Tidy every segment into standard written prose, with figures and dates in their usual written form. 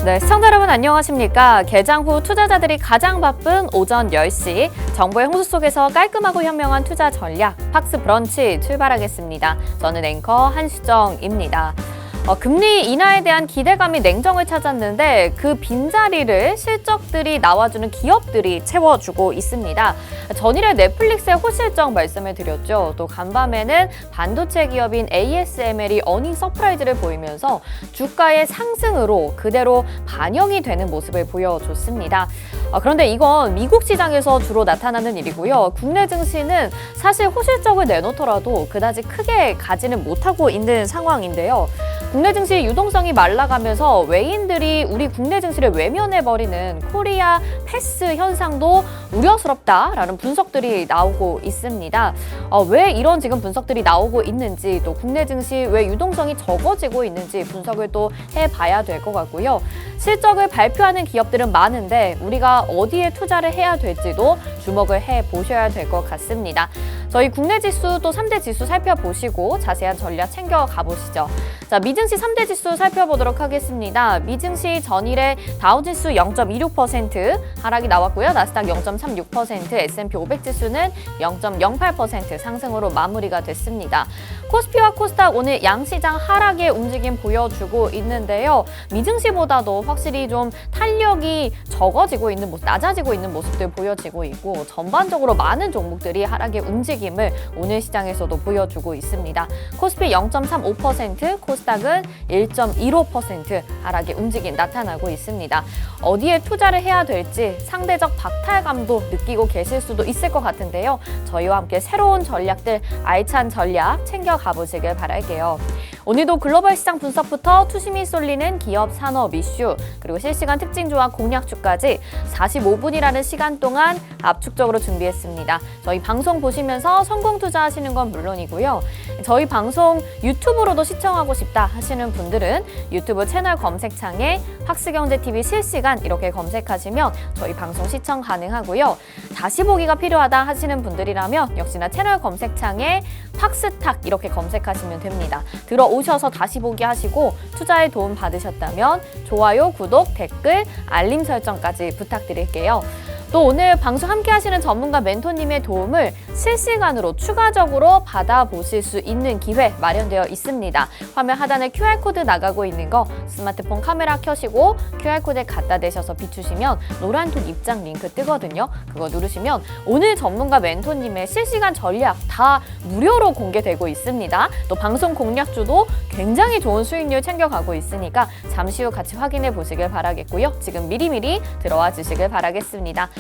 네, 시청자 여러분 안녕하십니까? 개장 후 투자자들이 가장 바쁜 오전 10시 정보의 홍수 속에서 깔끔하고 현명한 투자 전략 팍스 브런치 출발하겠습니다. 저는 앵커 한수정입니다. 금리 인하에 대한 기대감이 냉정을 찾았는데 그 빈자리를 실적들이 나와주는 기업들이 채워주고 있습니다. 전일에 넷플릭스의 호실적 말씀을 드렸죠. 또 간밤에는 반도체 기업인 ASML이 어닝 서프라이즈를 보이면서 주가의 상승으로 그대로 반영이 되는 모습을 보여줬습니다. 그런데 이건 미국 시장에서 주로 나타나는 일이고요. 국내 증시는 사실 호실적을 내놓더라도 그다지 크게 가지는 못하고 있는 상황인데요. 국내 증시 유동성이 말라가면서 외인들이 우리 국내 증시를 외면해버리는 코리아 패스 현상도 우려스럽다라는 분석들이 나오고 있습니다. 왜 이런 지금 분석들이 나오고 있는지, 또 국내 증시 왜 유동성이 적어지고 있는지 분석을 또 해봐야 될 것 같고요. 실적을 발표하는 기업들은 많은데 우리가 어디에 투자를 해야 될지도 주목을 해보셔야 될 것 같습니다. 저희 국내 지수 또 3대 지수 살펴보시고 자세한 전략 챙겨 가보시죠. 자, 미증시 3대 지수 살펴보도록 하겠습니다. 미증시 전일에 다우지수 0.26% 하락이 나왔고요. 나스닥 0.36%, S&P 500 지수는 0.08% 상승으로 마무리가 됐습니다. 코스피와 코스닥 오늘 양시장 하락의 움직임 보여주고 있는데요. 미증시보다도 확실히 좀 탄력이 적어지고 있는 모습, 낮아지고 있는 모습들 보여지고 있고 전반적으로 많은 종목들이 하락의 움직임을 오늘 시장에서도 보여주고 있습니다. 코스피 0.35%, 코스닥은 1.15% 하락의 움직임 나타나고 있습니다. 어디에 투자를 해야 될지 상대적 박탈감도 느끼고 계실 수도 있을 것 같은데요. 저희와 함께 새로운 전략들, 알찬 전략 챙겨 가보시길 바랄게요. 오늘도 글로벌 시장 분석부터 투심이 쏠리는 기업 산업 이슈, 그리고 실시간 특징 조합 공략주까지 45분이라는 시간 동안 압축적으로 준비했습니다. 저희 방송 보시면서 성공 투자하시는 건 물론이고요. 저희 방송 유튜브로도 시청하고 싶다 하시는 분들은 유튜브 채널 검색창에 팍스경제TV 실시간 이렇게 검색하시면 저희 방송 시청 가능하고요. 다시 보기가 필요하다 하시는 분들이라면 역시나 채널 검색창에 팍스탁 이렇게 검색하시면 됩니다. 들어오셔서 다시 보기 하시고 투자에 도움 받으셨다면 좋아요, 구독, 댓글, 알림 설정까지 부탁드릴게요. 또 오늘 방송 함께 하시는 전문가 멘토님의 도움을 실시간으로 추가적으로 받아보실 수 있는 기회 마련되어 있습니다. 화면 하단에 QR코드 나가고 있는 거 스마트폰 카메라 켜시고 QR코드에 갖다 대셔서 비추시면 노란톡 입장 링크 뜨거든요. 그거 누르시면 오늘 전문가 멘토님의 실시간 전략 다 무료로 공개되고 있습니다. 또 방송 공략주도 굉장히 좋은 수익률 챙겨가고 있으니까 잠시 후 같이 확인해 보시길 바라겠고요. 지금 미리미리 들어와 주시길 바라겠습니다.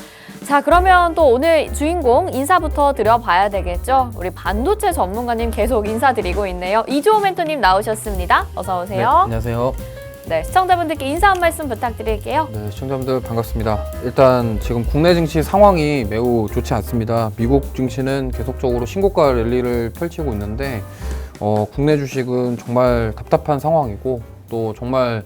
자, 그러면 또 오늘 주인공 인사부터 드려봐야 되겠죠? 우리 반도체 전문가님 계속 인사드리고 있네요. 이주호 멘토님 나오셨습니다. 어서 오세요. 네, 안녕하세요. 네, 시청자분들께 인사 한 말씀 부탁드릴게요. 네, 시청자분들 반갑습니다. 일단 지금 국내 증시 상황이 매우 좋지 않습니다. 미국 증시는 계속적으로 신고가 랠리를 펼치고 있는데 국내 주식은 정말 답답한 상황이고 또 정말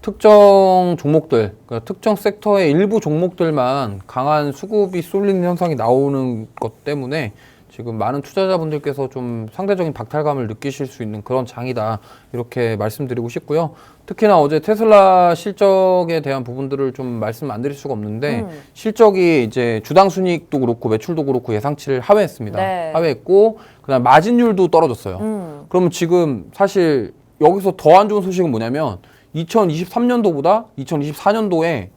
특정 종목들, 그러니까 특정 섹터의 일부 종목들만 강한 수급이 쏠리는 현상이 나오는 것 때문에 지금 많은 투자자분들께서 좀 상대적인 박탈감을 느끼실 수 있는 그런 장이다 이렇게 말씀드리고 싶고요. 특히나 어제 테슬라 실적에 대한 부분들을 좀 말씀 안 드릴 수가 없는데 실적이 이제 주당 순이익도 그렇고 매출도 그렇고 예상치를 하회했습니다. 네. 하회했고 그다음 마진율도 떨어졌어요. 그러면 지금 사실 여기서 더 안 좋은 소식은 뭐냐면 2023년도보다 2024년도에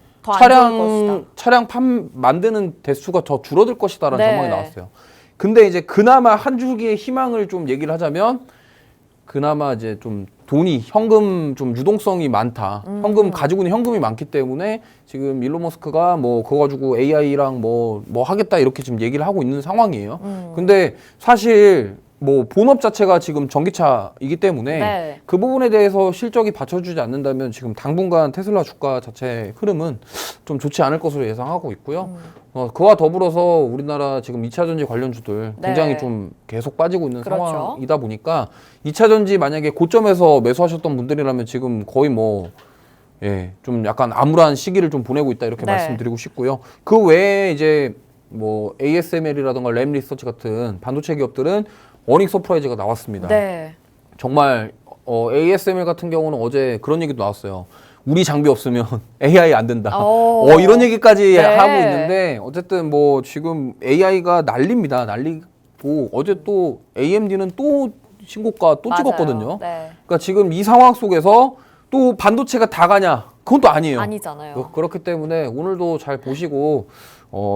차량 만드는 대수가 더 줄어들 것이다라는 네. 전망이 나왔어요. 근데 이제 그나마 한 줄기의 희망을 좀 얘기를 하자면 그나마 이제 좀 돈이 현금 좀 유동성이 많다. 현금 가지고 있는 현금이 많기 때문에 지금 일론 머스크가 뭐 그거 가지고 AI랑 뭐 하겠다 이렇게 지금 얘기를 하고 있는 상황이에요. 근데 사실 뭐 본업 자체가 지금 전기차이기 때문에 네. 그 부분에 대해서 실적이 받쳐주지 않는다면 지금 당분간 테슬라 주가 자체 흐름은 좀 좋지 않을 것으로 예상하고 있고요. 그와 더불어서 우리나라 지금 2차전지 관련주들 굉장히 네. 좀 계속 빠지고 있는 그렇죠. 상황이다 보니까 2차전지 만약에 고점에서 매수하셨던 분들이라면 지금 거의 좀 약간 암울한 시기를 좀 보내고 있다 이렇게 네. 말씀드리고 싶고요. 그 외에 이제 뭐 ASML이라든가 램 리서치 같은 반도체 기업들은 어닝 서프라이즈가 나왔습니다. 네. 정말 ASML 같은 경우는 어제 그런 얘기도 나왔어요. 우리 장비 없으면 AI 안 된다. 이런 얘기까지 네. 하고 있는데 어쨌든 뭐 지금 AI가 난립니다. 난리고 어제 또 AMD는 또 신고가 또 맞아요. 찍었거든요. 네. 그러니까 지금 이 상황 속에서 또 반도체가 다 가냐? 그건 또 아니에요. 아니잖아요. 그렇기 때문에 오늘도 잘 보시고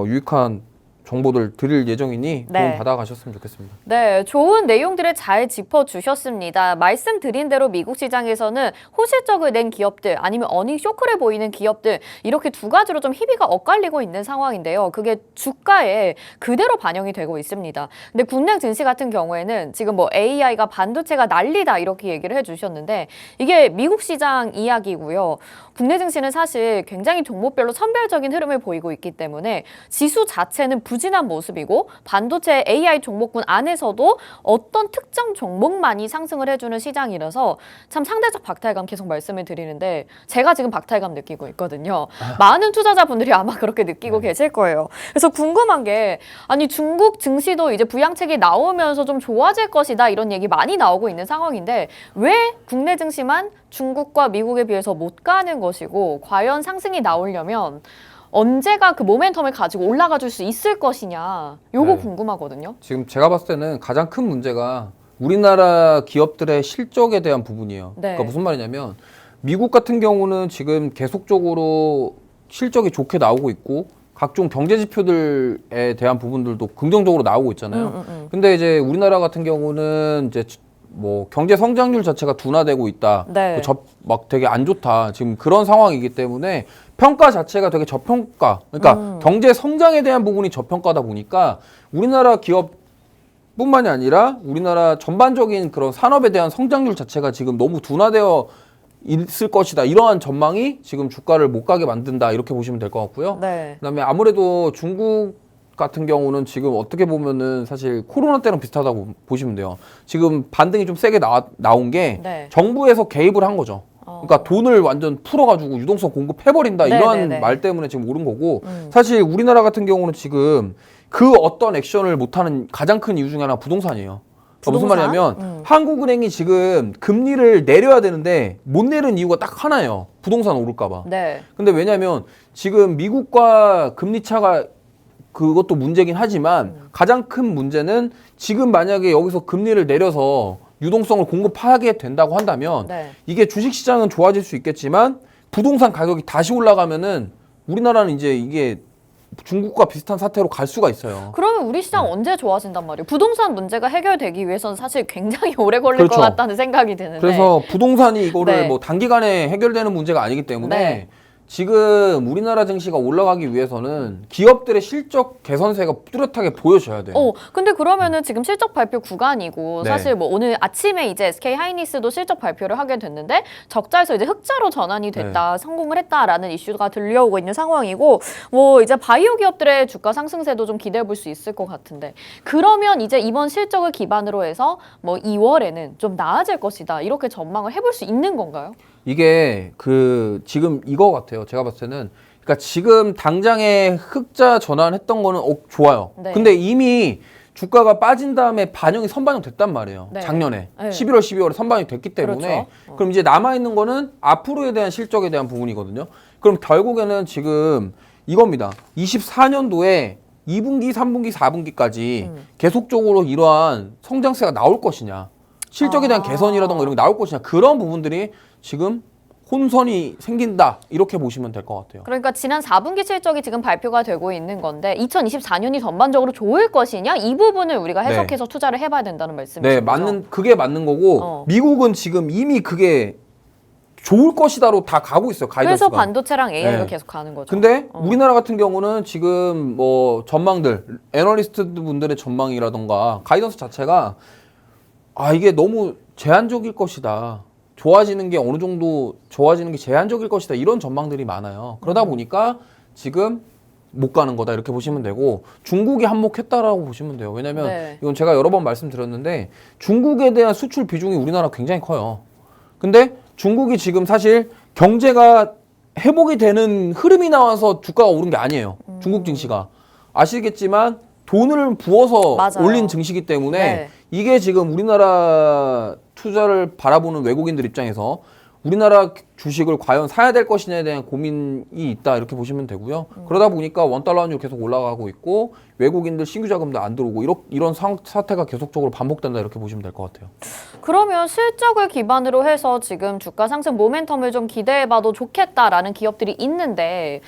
유익한 정보들 드릴 예정이니 네. 도움 받아가셨으면 좋겠습니다. 네, 좋은 내용들을 잘 짚어주셨습니다. 말씀드린 대로 미국 시장에서는 호실적을 낸 기업들 아니면 어닝 쇼크를 보이는 기업들 이렇게 두 가지로 좀 희비가 엇갈리고 있는 상황인데요. 그게 주가에 그대로 반영이 되고 있습니다. 근데 국내 증시 같은 경우에는 지금 뭐 AI가 반도체가 난리다 이렇게 얘기를 해주셨는데 이게 미국 시장 이야기고요. 국내 증시는 사실 굉장히 종목별로 선별적인 흐름을 보이고 있기 때문에 지수 자체는 부진한 모습이고 반도체 AI 종목군 안에서도 어떤 특정 종목만이 상승을 해주는 시장이라서 참 상대적 박탈감 계속 말씀을 드리는데 제가 지금 박탈감 느끼고 있거든요. 많은 투자자분들이 아마 그렇게 느끼고 계실 거예요. 그래서 궁금한 게 아니 중국 증시도 이제 부양책이 나오면서 좀 좋아질 것이다 이런 얘기 많이 나오고 있는 상황인데 왜 국내 증시만 중국과 미국에 비해서 못 가는 것이고 과연 상승이 나오려면 언제가 그 모멘텀을 가지고 올라가 줄 수 있을 것이냐 요거 네. 궁금하거든요. 지금 제가 봤을 때는 가장 큰 문제가 우리나라 기업들의 실적에 대한 부분이에요. 네. 그러니까 무슨 말이냐면 미국 같은 경우는 지금 계속적으로 실적이 좋게 나오고 있고 각종 경제 지표들에 대한 부분들도 긍정적으로 나오고 있잖아요. 근데 이제 우리나라 같은 경우는 이제 뭐 경제 성장률 자체가 둔화되고 있다. 네. 막 되게 안 좋다. 지금 그런 상황이기 때문에 평가 자체가 되게 저평가. 그러니까 경제 성장에 대한 부분이 저평가다 보니까 우리나라 기업뿐만이 아니라 우리나라 전반적인 그런 산업에 대한 성장률 자체가 지금 너무 둔화되어 있을 것이다. 이러한 전망이 지금 주가를 못 가게 만든다. 이렇게 보시면 될 것 같고요. 네. 그다음에 아무래도 중국 같은 경우는 지금 어떻게 보면은 사실 코로나 때랑 비슷하다고 보시면 돼요. 지금 반등이 좀 세게 나온 게 네. 정부에서 개입을 한 거죠. 그러니까 돈을 완전 풀어가지고 유동성 공급해버린다 이런 네네네. 말 때문에 지금 오른 거고 사실 우리나라 같은 경우는 지금 그 어떤 액션을 못하는 가장 큰 이유 중에 하나가 부동산이에요. 그러니까 무슨 부동산? 말이냐면 한국은행이 지금 금리를 내려야 되는데 못 내는 이유가 딱 하나예요. 부동산 오를까 봐. 네. 근데 왜냐면 지금 미국과 금리 차가 그것도 문제긴 하지만 가장 큰 문제는 지금 만약에 여기서 금리를 내려서 유동성을 공급하게 된다고 한다면 네. 이게 주식시장은 좋아질 수 있겠지만 부동산 가격이 다시 올라가면은 우리나라는 이제 이게 중국과 비슷한 사태로 갈 수가 있어요. 그러면 우리 시장 언제 좋아진단 말이에요? 부동산 문제가 해결되기 위해서는 사실 굉장히 오래 걸릴 그렇죠. 것 같다는 생각이 드는데. 그래서 부동산이 이거를 네. 뭐 단기간에 해결되는 문제가 아니기 때문에 네. 지금 우리나라 증시가 올라가기 위해서는 기업들의 실적 개선세가 뚜렷하게 보여져야 돼요. 근데 그러면은 지금 실적 발표 구간이고 네. 사실 뭐 오늘 아침에 이제 SK 하이닉스도 실적 발표를 하게 됐는데 적자에서 이제 흑자로 전환이 됐다, 성공을 했다라는 이슈가 들려오고 있는 상황이고 뭐 이제 바이오 기업들의 주가 상승세도 좀 기대해 볼 수 있을 것 같은데 그러면 이제 이번 실적을 기반으로 해서 뭐 2월에는 좀 나아질 것이다 이렇게 전망을 해볼 수 있는 건가요? 이게 그 지금 이거 같아요. 제가 봤을 때는 그러니까 지금 당장에 흑자 전환했던 거는 좋아요. 네. 근데 이미 주가가 빠진 다음에 반영이 선반영 됐단 말이에요. 네. 작년에 네. 11월, 12월에 선반영이 됐기 때문에 그렇죠. 그럼 이제 남아 있는 거는 앞으로에 대한 실적에 대한 부분이거든요. 그럼 결국에는 지금 이겁니다. 24년도에 2분기, 3분기, 4분기까지 계속적으로 이러한 성장세가 나올 것이냐. 실적에 대한 개선이라던가 이런 게 나올 것이냐. 그런 부분들이 지금 혼선이 생긴다. 이렇게 보시면 될 것 같아요. 그러니까 지난 4분기 실적이 지금 발표가 되고 있는 건데 2024년이 전반적으로 좋을 것이냐 이 부분을 우리가 해석해서 투자를 해봐야 된다는 말씀이시죠? 네, 그게 맞는 거고 미국은 지금 이미 그게 좋을 것이다로 다 가고 있어요. 가이던스가. 그래서 반도체랑 AI가 네. 계속 가는 거죠. 근데 우리나라 같은 경우는 지금 뭐 전망들, 애널리스트 분들의 전망이라던가 가이던스 자체가 이게 너무 제한적일 것이다. 좋아지는 게 어느 정도 좋아지는 게 제한적일 것이다. 이런 전망들이 많아요. 그러다 보니까 지금 못 가는 거다. 이렇게 보시면 되고 중국이 한몫했다라고 보시면 돼요. 왜냐면 네. 이건 제가 여러 번 말씀드렸는데 중국에 대한 수출 비중이 우리나라 굉장히 커요. 근데 중국이 지금 사실 경제가 회복이 되는 흐름이 나와서 주가가 오른 게 아니에요. 중국 증시가. 아시겠지만 돈을 부어서 맞아요. 올린 증시이기 때문에 네. 이게 지금 우리나라 투자를 바라보는 외국인들 입장에서 우리나라 주식을 과연 사야 될 것이냐에 대한 고민이 있다 이렇게 보시면 되고요. 그러다 보니까 원달러 환율 계속 올라가고 있고 외국인들 신규 자금도 안 들어오고 이런 사태가 계속적으로 반복된다 이렇게 보시면 될 것 같아요. 그러면 실적을 기반으로 해서 지금 주가 상승 모멘텀을 좀 기대해봐도 좋겠다라는 기업들이 있는데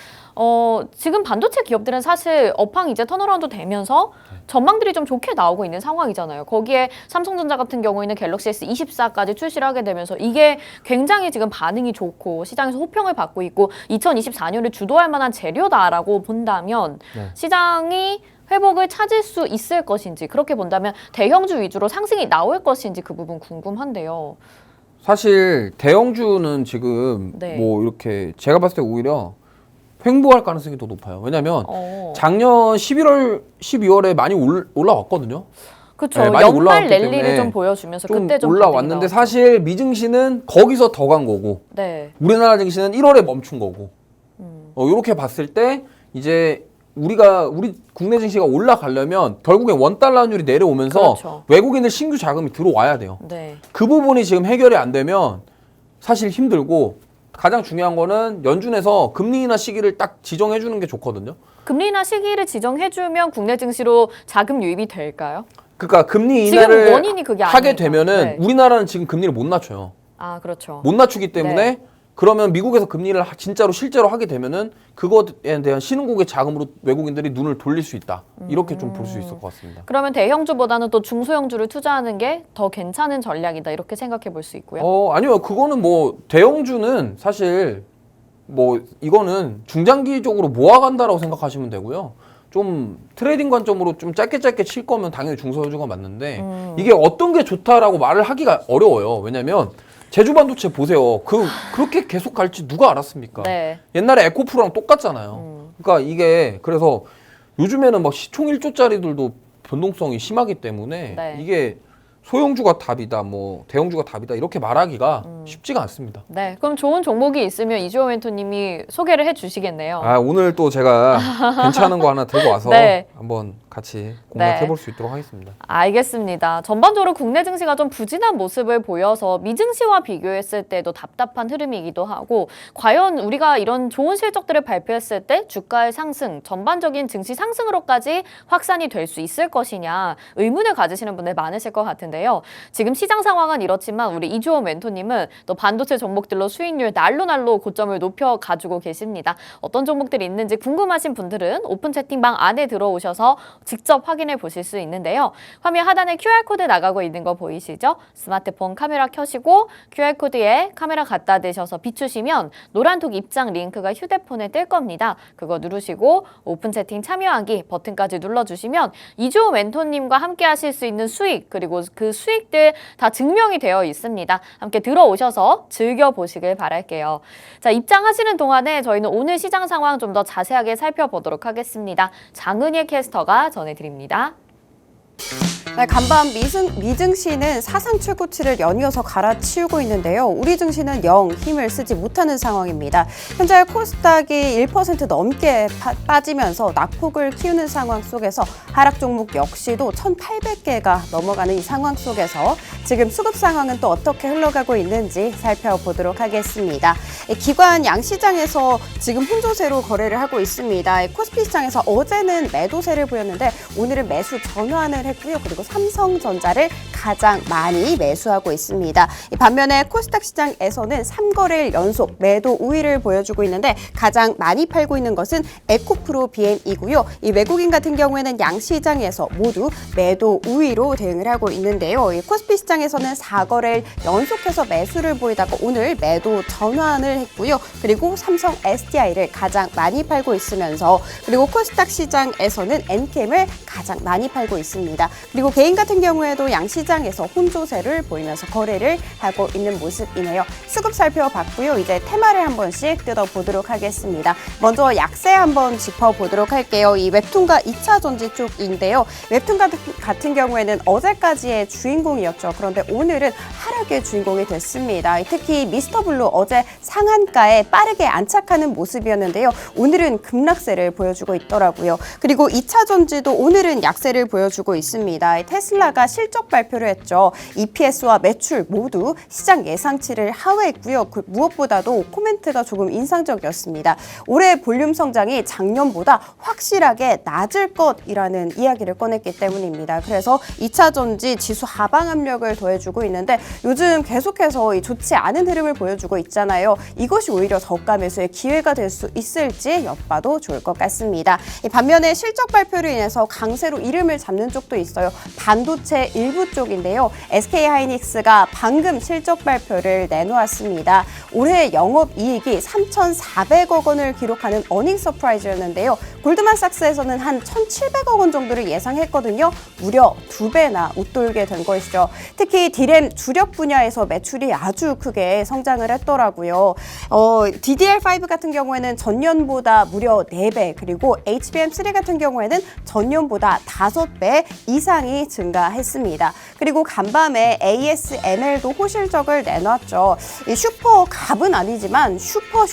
지금 반도체 기업들은 사실 업황 이제 턴어라운드 되면서 전망들이 좀 좋게 나오고 있는 상황이잖아요. 거기에 삼성전자 같은 경우에는 갤럭시 S24까지 출시를 하게 되면서 이게 굉장히 지금 반응이 좋고 시장에서 호평을 받고 있고 2024년을 주도할 만한 재료다라고 본다면 시장이 회복을 찾을 수 있을 것인지 그렇게 본다면 대형주 위주로 상승이 나올 것인지 그 부분 궁금한데요. 사실 대형주는 지금 뭐 이렇게 제가 봤을 때 오히려 횡보할 가능성이 더 높아요. 왜냐하면 작년 11월, 12월에 많이 올라왔거든요. 그렇죠. 네, 연말 랠리를 좀 보여주면서 좀 그때 좀 올라왔는데 사실 미증시는 거기서 더 간 거고 우리나라 증시는 1월에 멈춘 거고 이렇게 봤을 때 이제 우리 국내 증시가 올라가려면 결국에 원달러 환율이 내려오면서 외국인들 신규 자금이 들어와야 돼요. 그 부분이 지금 해결이 안 되면 사실 힘들고 가장 중요한 거는 연준에서 금리 인하 시기를 딱 지정해 주는 게 좋거든요. 금리 인하 시기를 지정해 주면 국내 증시로 자금 유입이 될까요? 그러니까 금리 인하를 하게 되면은 우리나라는 지금 금리를 못 낮춰요. 아, 그렇죠. 못 낮추기 때문에 그러면 미국에서 금리를 진짜로 실제로 하게 되면은 그것에 대한 신흥국의 자금으로 외국인들이 눈을 돌릴 수 있다. 이렇게 좀 볼 수 있을 것 같습니다. 그러면 대형주보다는 또 중소형주를 투자하는 게 더 괜찮은 전략이다. 이렇게 생각해 볼 수 있고요. 아니요. 그거는 뭐 대형주는 사실 뭐 이거는 중장기적으로 모아간다라고 생각하시면 되고요. 좀 트레이딩 관점으로 좀 짧게 칠 거면 당연히 중소형주가 맞는데 이게 어떤 게 좋다라고 말을 하기가 어려워요. 왜냐면 제주 반도체 보세요. 그렇게 계속 갈지 누가 알았습니까? 옛날에 에코프로랑 똑같잖아요. 그러니까 이게 그래서 요즘에는 막 시총 1조짜리들도 변동성이 심하기 때문에 이게 소형주가 답이다, 뭐 대형주가 답이다 이렇게 말하기가 쉽지가 않습니다. 네, 그럼 좋은 종목이 있으면 이주호 멘토님이 소개를 해주시겠네요. 아, 오늘 또 제가 괜찮은 거 하나 들고 와서 한번 같이 공략해볼 수 있도록 하겠습니다. 알겠습니다. 전반적으로 국내 증시가 좀 부진한 모습을 보여서 미증시와 비교했을 때도 답답한 흐름이기도 하고 과연 우리가 이런 좋은 실적들을 발표했을 때 주가의 상승, 전반적인 증시 상승으로까지 확산이 될 수 있을 것이냐 의문을 가지시는 분들 많으실 것 같은데요. 지금 시장 상황은 이렇지만 우리 이주호 멘토님은 또 반도체 종목들로 수익률 날로 고점을 높여가지고 계십니다. 어떤 종목들이 있는지 궁금하신 분들은 오픈 채팅방 안에 들어오셔서 직접 확인해 보실 수 있는데요. 화면 하단에 QR코드 나가고 있는 거 보이시죠? 스마트폰 카메라 켜시고 QR코드에 카메라 갖다 대셔서 비추시면 노란톡 입장 링크가 휴대폰에 뜰 겁니다. 그거 누르시고 오픈 채팅 참여하기 버튼까지 눌러주시면 이주호 멘토님과 함께 하실 수 있는 수익 그리고 그 수익들 다 증명이 되어 있습니다. 함께 들어오셔서 즐겨보시길 바랄게요. 자, 입장하시는 동안에 저희는 오늘 시장 상황 좀 더 자세하게 살펴보도록 하겠습니다. 장은희 캐스터가 전해드립니다. 네, 간밤 미증시는 사상 최고치를 연이어서 갈아치우고 있는데요. 우리 증시는 영 힘을 쓰지 못하는 상황입니다. 현재 코스닥이 1% 넘게 빠지면서 낙폭을 키우는 상황 속에서 하락 종목 역시도 1,800개가 넘어가는 이 상황 속에서 지금 수급 상황은 또 어떻게 흘러가고 있는지 살펴보도록 하겠습니다. 기관 양시장에서 지금 혼조세로 거래를 하고 있습니다. 코스피 시장에서 어제는 매도세를 보였는데 오늘은 매수 전환을 했고요. 그리고 삼성전자를 가장 많이 매수하고 있습니다. 반면에 코스닥 시장에서는 3거래일 연속 매도 우위를 보여주고 있는데 가장 많이 팔고 있는 것은 에코프로 BM이고요. 이 외국인 같은 경우에는 양시장에서 모두 매도 우위로 대응을 하고 있는데요. 이 코스피 시장에서는 4거래일 연속해서 매수를 보이다가 오늘 매도 전환을 했고요. 그리고 삼성 SDI를 가장 많이 팔고 있으면서 그리고 코스닥 시장에서는 엔캠을 가장 많이 팔고 있습니다. 그리고 개인 같은 경우에도 양시장에서 혼조세를 보이면서 거래를 하고 있는 모습이네요. 수급 살펴봤고요. 이제 테마를 한 번씩 뜯어보도록 하겠습니다. 먼저 약세 한번 짚어보도록 할게요. 이 웹툰과 2차 전지 쪽인데요. 웹툰 같은 경우에는 어제까지의 주인공이었죠. 그런데 오늘은 하락의 주인공이 됐습니다. 특히 미스터블루 어제 상한가에 빠르게 안착하는 모습이었는데요. 오늘은 급락세를 보여주고 있더라고요. 그리고 2차 전지도 오늘은 약세를 보여주고 있습니다. 테슬라가 실적 발표를 발표를 했죠. EPS와 매출 모두 시장 예상치를 하회했고요. 무엇보다도 코멘트가 조금 인상적이었습니다. 올해 볼륨 성장이 작년보다 확실하게 낮을 것이라는 이야기를 꺼냈기 때문입니다. 그래서 2차 전지 지수 하방 압력을 더해주고 있는데 요즘 계속해서 이 좋지 않은 흐름을 보여주고 있잖아요. 이것이 오히려 저가 매수의 기회가 될 수 있을지 엿봐도 좋을 것 같습니다. 반면에 실적 발표로 인해서 강세로 이름을 잡는 쪽도 있어요. 반도체 일부 쪽인데요. SK하이닉스가 방금 실적 발표를 내놓았습니다. 올해 영업이익이 3,400억 원을 기록하는 어닝 서프라이즈였는데요. 골드만삭스에서는 한 1,700억 원 정도를 예상했거든요. 무려 2배나 웃돌게 된 것이죠. 특히 D램 주력 분야에서 매출이 아주 크게 성장을 했더라고요. DDR5 같은 경우에는 전년보다 무려 4배, 그리고 HBM3 같은 경우에는 전년보다 5배 이상이 증가했습니다. 그리고 간밤에 ASML도 호실적을 내놨죠. 이 슈퍼 갑은 아니지만 슈퍼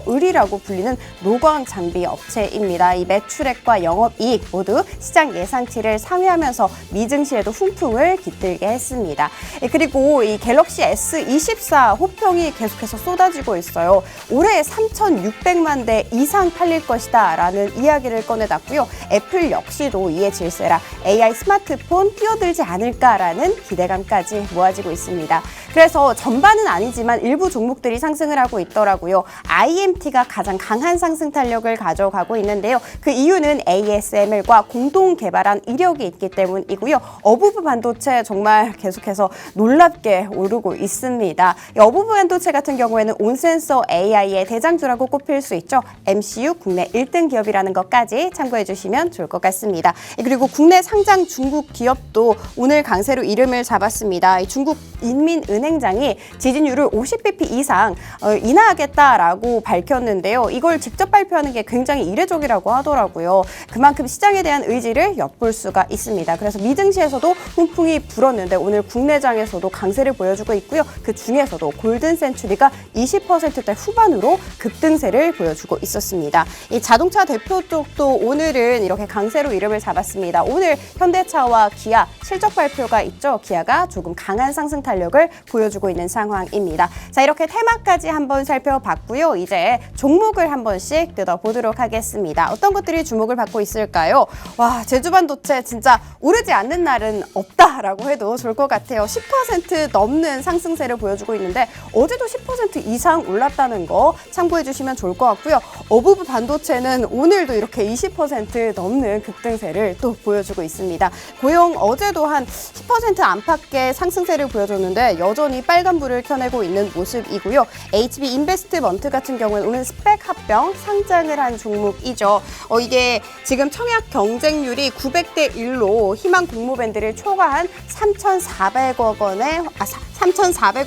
을이라고 불리는 노광 장비 업체입니다. 이 매출액과 영업이익 모두 시장 예상치를 상회하면서 미증시에도 훈풍을 깃들게 했습니다. 그리고 이 갤럭시 S24 호평이 계속해서 쏟아지고 있어요. 올해 3,600만 대 이상 팔릴 것이다 라는 이야기를 꺼내놨고요. 애플 역시도 이에 질세라 AI 스마트폰 뛰어들지 않을까라는 기대감까지 모아지고 있습니다. 그래서 전반은 아니지만 일부 종목들이 상승을 하고 있더라고요. IMT가 가장 강한 상승 탄력을 가져가고 있는데요. 그 이유는 ASML과 공동 개발한 이력이 있기 때문이고요. 어부부 반도체 정말 계속해서 놀랍게 오르고 있습니다. 어부부 반도체 같은 경우에는 온센서 AI의 대장주라고 꼽힐 수 있죠. MCU 국내 1등 기업이라는 것까지 참고해 주시면 좋을 것 같습니다. 그리고 국내 상장 중국 기업도 오늘 강세로 이름을 잡았습니다. 중국 인민은행장이 지지율을 50bp 이상 인하하겠다라고 밝혔는데요. 이걸 직접 발표하는 게 굉장히 이례적이라고 하더라고요. 그만큼 시장에 대한 의지를 엿볼 수가 있습니다. 그래서 미증시에서도 훈풍이 불었는데 오늘 국내장에서도 강세를 보여주고 있고요. 그 중에서도 골든 센츄리가 20%대 후반으로 급등세를 보여주고 있었습니다. 이 자동차 대표 쪽도 오늘은 이렇게 강세로 이름을 잡았습니다. 오늘 현대차와 기아 실적 발표가 있죠. 기아가 조금 강한 상승 탄력을 보여주고 있는 상황입니다. 자, 이렇게 테마까지 한번 살펴봤고요. 이제 종목을 한 번씩 뜯어보도록 하겠습니다. 어떤 것들이 주목을 받고 있을까요? 와, 제주반도체 진짜 오르지 않는 날은 없다라고 해도 좋을 것 같아요. 10% 넘는 상승세를 보여주고 있는데 어제도 10% 이상 올랐다는 거 참고해 주시면 좋을 것 같고요. 어부부 반도체는 오늘도 이렇게 20% 넘는 급등세를 또 보여주고 있습니다. 고용 어제도 한 10% 안팎의 상승세를 보여줬는데 여전히 빨간불을 켜내고 있는 모습이고요. HB 인베스트먼트 같은 경우는 오늘 스펙 합병 상장을 한 종목이죠. 이게 지금 청약 경쟁률이 900대 1로 희망 공모밴드를 초과한 3,400억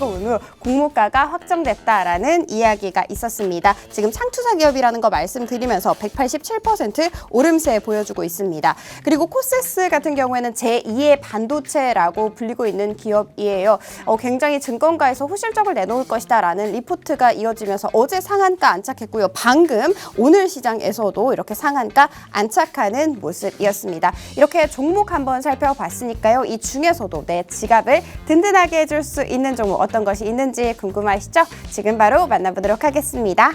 원으로 공모가가 확정됐다라는 이야기가 있었습니다. 지금 창투사 기업이라는 거 말씀드리면서 187% 오름세 보여주고 있습니다. 그리고 코세스 같은 경우에는 제2의 반도체라고 불리고 있는 기업이에요. 굉장히 증권가에서 호실적을 내놓을 것이다라는 리포트가 이어지면서 어제 상한가 안착했고요. 방금 오늘 시장에서도 이렇게 상한가 안착하는 모습이었습니다. 이렇게 종목 한번 살펴봤으니까요. 이 중에서도 내 지갑을 든든하게 해줄 수 있는 종목 어떤 것이 있는지 궁금하시죠? 지금 바로 만나보도록 하겠습니다.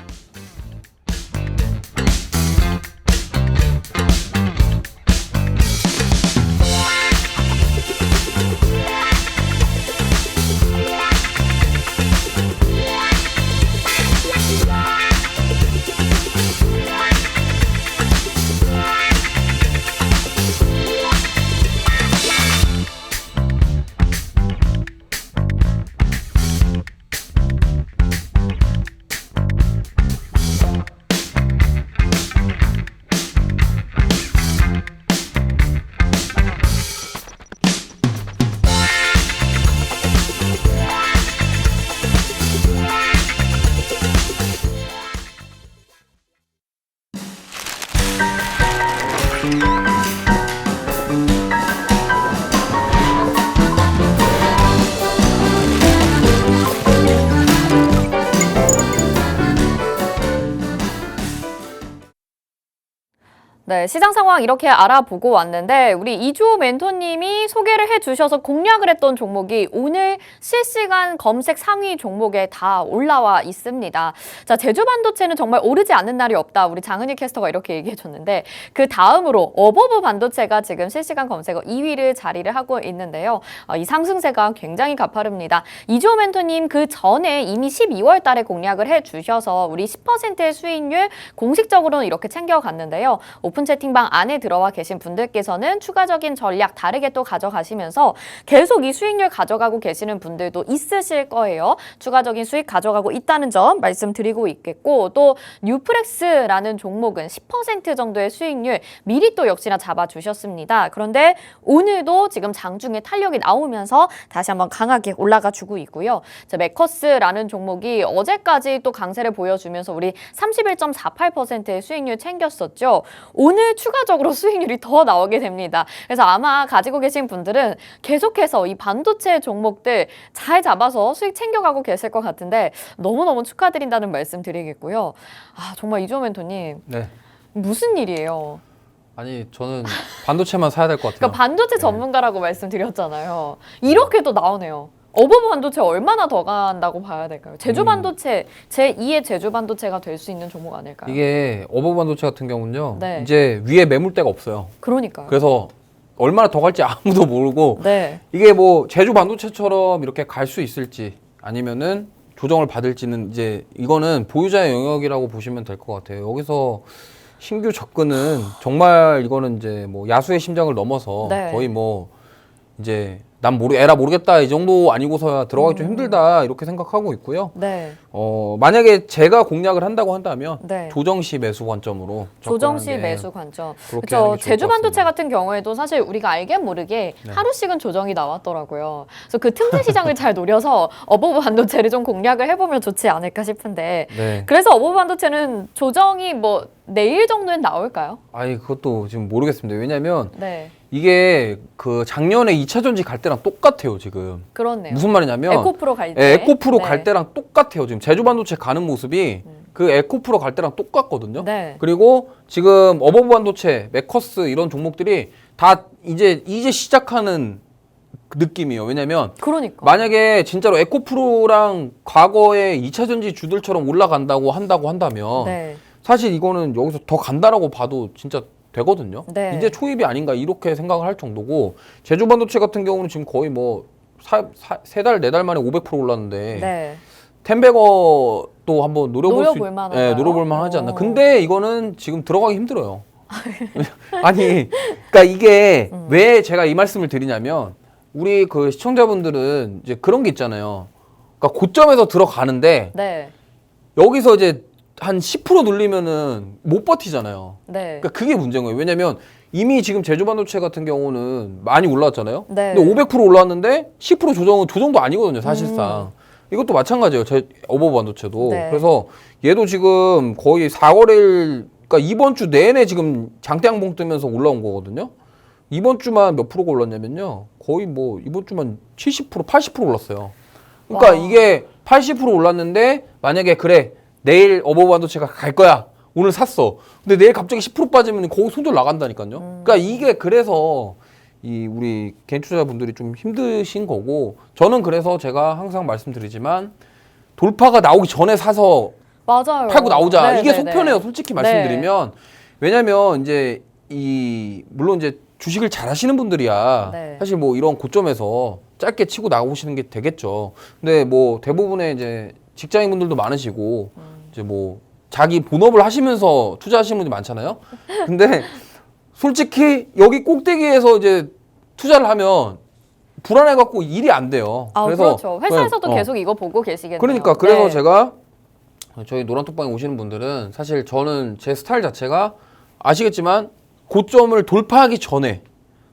네, 시장 상황 이렇게 알아보고 왔는데 우리 이주호 멘토님이 소개를 해주셔서 공략을 했던 종목이 오늘 실시간 검색 상위 종목에 다 올라와 있습니다. 자, 제주반도체는 정말 오르지 않는 날이 없다. 우리 장은희 캐스터가 이렇게 얘기해줬는데 그 다음으로 어버브 반도체가 지금 실시간 검색어 2위를 자리를 하고 있는데요. 이 상승세가 굉장히 가파릅니다. 이주호 멘토님 그 전에 이미 12월 달에 공략을 해주셔서 우리 10%의 수익률 공식적으로는 이렇게 챙겨갔는데요. 오픈 채팅방 안에 들어와 계신 분들께서는 추가적인 전략 다르게 또 가져가시면서 계속 이 수익률 가져가고 계시는 분들도 있으실 거예요. 추가적인 수익 가져가고 있다는 점 말씀드리고 있겠고 또 뉴프렉스라는 종목은 10% 정도의 수익률 미리 또 역시나 잡아주셨습니다. 그런데 오늘도 지금 장중에 탄력이 나오면서 다시 한번 강하게 올라가 주고 있고요. 자, 메커스라는 종목이 어제까지 또 강세를 보여주면서 우리 31.48%의 수익률 챙겼었죠. 오늘 추가적으로 수익률이 더 나오게 됩니다. 그래서 아마 가지고 계신 분들은 계속해서 이 반도체 종목들 잘 잡아서 수익 챙겨가고 계실 것 같은데 너무너무 축하드린다는 말씀 드리겠고요. 아, 정말 이주호 멘토님 네. 무슨 일이에요? 아니 저는 반도체만 사야 될 것 같아요. 그러니까 반도체 전문가라고 말씀드렸잖아요. 이렇게 또 나오네요. 어버브 반도체 얼마나 더 간다고 봐야 될까요? 제주 반도체 제2의 제주 반도체가 될 수 있는 종목 아닐까요? 이게 어버브 반도체 같은 경우는요. 네. 이제 위에 매물대가 없어요. 그러니까요. 그래서 얼마나 더 갈지 아무도 모르고 네. 이게 뭐 제주 반도체처럼 이렇게 갈 수 있을지 아니면은 조정을 받을지는 이제 이거는 보유자의 영역이라고 보시면 될 것 같아요. 여기서 신규 접근은 정말 이거는 이제 뭐 야수의 심장을 넘어서 네. 거의 뭐 이제 난 에라 모르겠다 이 정도 아니고서야 들어가기 좀 힘들다 이렇게 생각하고 있고요. 네. 만약에 제가 공략을 한다고 한다면 네. 조정시 매수 관점으로 조정시 접근하는 게 매수 관점. 그렇게 그렇죠. 하는 게 좋을 제주 것 반도체 같습니다. 같은 경우에도 사실 우리가 알게 모르게 네. 하루씩은 조정이 나왔더라고요. 그래서 그 틈새 시장을 잘 노려서 어버브 반도체를 좀 공략을 해보면 좋지 않을까 싶은데. 네. 그래서 어버브 반도체는 조정이 뭐 내일 정도엔 나올까요? 아니 그것도 지금 모르겠습니다. 왜냐면 네. 이게 그 작년에 2차 전지 갈 때랑 똑같아요 지금. 그렇네요. 무슨 말이냐면 에코프로 갈 때. 예, 에코프로 네. 갈 때랑 똑같아요. 지금 제주 반도체 가는 모습이 그 에코프로 갈 때랑 똑같거든요. 네. 그리고 지금 어버브 반도체, 메커스 이런 종목들이 다 이제 시작하는 느낌이에요. 왜냐면 그러니까. 만약에 진짜로 에코프로랑 과거의 2차 전지 주들처럼 올라간다고 한다면 네. 사실 이거는 여기서 더 간다라고 봐도 진짜 되거든요. 네. 이제 초입이 아닌가 이렇게 생각을 할 정도고 제주 반도체 같은 경우는 지금 거의 뭐 3달, 4달 만에 500% 올랐는데 네. 텐베거도 한번 노려볼 만한가요? 노려볼 만하지 않나. 근데 이거는 지금 들어가기 힘들어요. 아니, 그러니까 이게 왜 제가 이 말씀을 드리냐면 우리 그 시청자분들은 이제 그런 게 있잖아요. 그러니까 고점에서 들어가는데 네. 여기서 이제 한 10% 눌리면은 못 버티잖아요. 네. 그러니까 그게 문제인 거예요. 왜냐면 이미 지금 제주 반도체 같은 경우는 많이 올랐잖아요. 네. 근데 500% 올랐는데 10% 조정은 조정도 아니거든요, 사실상. 이것도 마찬가지예요. 제 어버브 반도체도. 네. 그래서 얘도 지금 거의 4월일 그러니까 이번 주 내내 지금 장대양봉 뜨면서 올라온 거거든요. 이번 주만 몇 프로가 올랐냐면요. 거의 뭐 이번 주만 70%, 80% 올랐어요. 그러니까 와. 이게 80% 올랐는데 만약에 그래 내일 어버브 반도체가 갈 거야. 오늘 샀어. 근데 내일 갑자기 10% 빠지면 거기 손절 나간다니까요. 그러니까 이게 그래서 이 우리 개인 투자자분들이 좀 힘드신 거고 저는 그래서 제가 항상 말씀드리지만 돌파가 나오기 전에 사서 맞아요. 팔고 나오자. 네, 이게 네, 속편해요. 네. 솔직히 말씀드리면. 왜냐면 이제 물론 이제 주식을 잘 하시는 분들이야. 네. 사실 뭐 이런 고점에서 짧게 치고 나오시는 게 되겠죠. 근데 뭐 대부분의 이제 직장인 분들도 많으시고 이제 뭐 자기 본업을 하시면서 투자하시는 분들이 많잖아요. 근데 솔직히 여기 꼭대기에서 이제 투자를 하면 불안해갖고 일이 안 돼요. 아, 그래서 그렇죠. 회사에서도 네, 계속 이거 보고 계시겠네요. 그러니까 그래서 네. 제가 저희 노란톡방에 오시는 분들은 사실 저는 제 스타일 자체가 아시겠지만 고점을 돌파하기 전에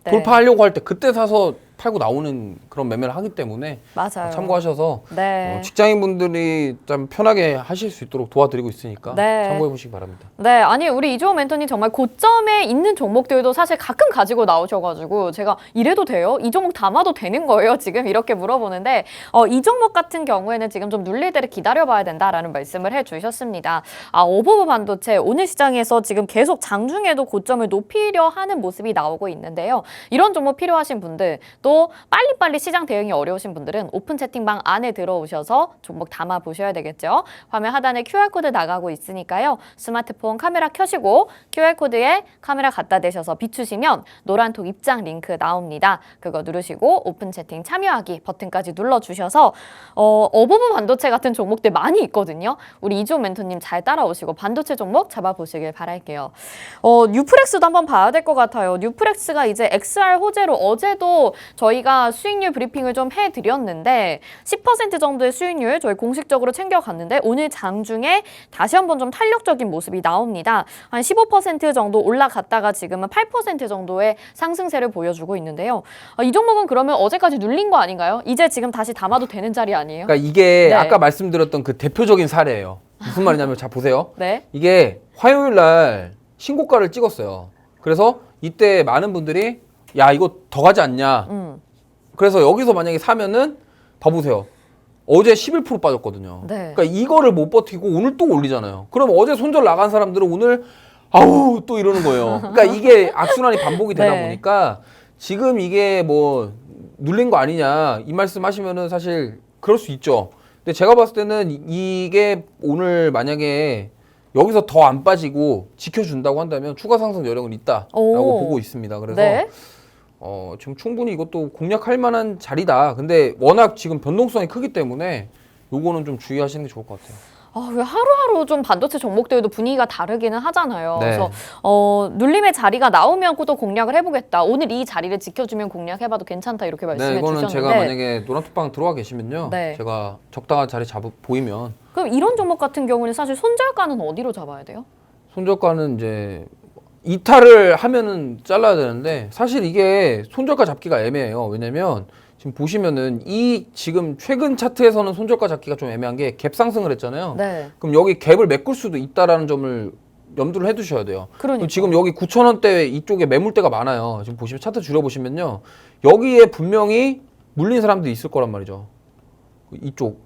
네. 돌파하려고 할 때 그때 사서 팔고 나오는 그런 매매를 하기 때문에 맞아요. 참고하셔서 네. 직장인분들이 좀 편하게 하실 수 있도록 도와드리고 있으니까 네. 참고해 보시기 바랍니다. 네, 아니 우리 이주호 멘토님 정말 고점에 있는 종목들도 사실 가끔 가지고 나오셔가지고 제가 이래도 돼요? 이 종목 담아도 되는 거예요? 지금 이렇게 물어보는데 이 종목 같은 경우에는 지금 좀 눌릴 때를 기다려봐야 된다라는 말씀을 해주셨습니다. 오버브 반도체 오늘 시장에서 지금 계속 장중에도 고점을 높이려 하는 모습이 나오고 있는데요. 이런 종목 필요하신 분들 또 빨리빨리 시장 대응이 어려우신 분들은 오픈 채팅방 안에 들어오셔서 종목 담아 보셔야 되겠죠. 화면 하단에 QR코드 나가고 있으니까요. 스마트폰 카메라 켜시고 QR코드에 카메라 갖다 대셔서 비추시면 노란톡 입장 링크 나옵니다. 그거 누르시고 오픈 채팅 참여하기 버튼까지 눌러주셔서 어버브 반도체 같은 종목들 많이 있거든요. 우리 이주호 멘토님 잘 따라오시고 반도체 종목 잡아보시길 바랄게요. 뉴프렉스도 한번 봐야 될 것 같아요. 뉴프렉스가 이제 XR 호재로 어제도 저희가 수익률 브리핑을 좀 해드렸는데 10% 정도의 수익률 저희 공식적으로 챙겨갔는데 오늘 장중에 다시 한번 좀 탄력적인 모습이 나옵니다. 한 15% 정도 올라갔다가 지금은 8% 정도의 상승세를 보여주고 있는데요. 이 종목은 그러면 어제까지 눌린 거 아닌가요? 이제 지금 다시 담아도 되는 자리 아니에요? 그러니까 이게 네. 아까 말씀드렸던 그 대표적인 사례예요. 무슨 말이냐면 자 보세요. 네. 이게 화요일 날 신고가를 찍었어요. 그래서 이때 많은 분들이 야 이거 더 가지 않냐. 그래서 여기서 만약에 사면은 봐보세요. 어제 11% 빠졌거든요. 네. 그러니까 이거를 못 버티고 오늘 또 올리잖아요. 그럼 어제 손절 나간 사람들은 오늘 아우 또 이러는 거예요. 그러니까 이게 악순환이 반복이 되다 네. 보니까 지금 이게 뭐 눌린 거 아니냐 이 말씀 하시면은 사실 그럴 수 있죠. 근데 제가 봤을 때는 이게 오늘 만약에 여기서 더 안 빠지고 지켜준다고 한다면 추가 상승 여력은 있다라고 오. 보고 있습니다. 그래서 네. 지금 충분히 이것도 공략할 만한 자리다. 근데 워낙 지금 변동성이 크기 때문에 요거는 좀 주의하시는 게 좋을 것 같아요. 왜 하루하루 좀 반도체 종목들도 분위기가 다르기는 하잖아요. 네. 그래서 눌림의 자리가 나오면 또 공략을 해보겠다. 오늘 이 자리를 지켜주면 공략해봐도 괜찮다 이렇게 말씀해 네, 이거는 주셨는데 제가 만약에 노란톡방 들어와 계시면요. 네. 제가 적당한 자리 보이면 그럼 이런 종목 같은 경우는 사실 손절가는 어디로 잡아야 돼요? 손절가는 이제 이탈을 하면은 잘라야 되는데 사실 이게 손절가 잡기가 애매해요. 왜냐면 지금 보시면은 이 지금 최근 차트에서는 손절가 잡기가 좀 애매한 게 갭 상승을 했잖아요. 네. 그럼 여기 갭을 메꿀 수도 있다라는 점을 염두를 해두셔야 돼요. 그러니까. 지금 여기 9,000원대 이쪽에 매물대가 많아요. 지금 보시면 차트 줄여보시면요. 여기에 분명히 물린 사람들이 있을 거란 말이죠. 이쪽.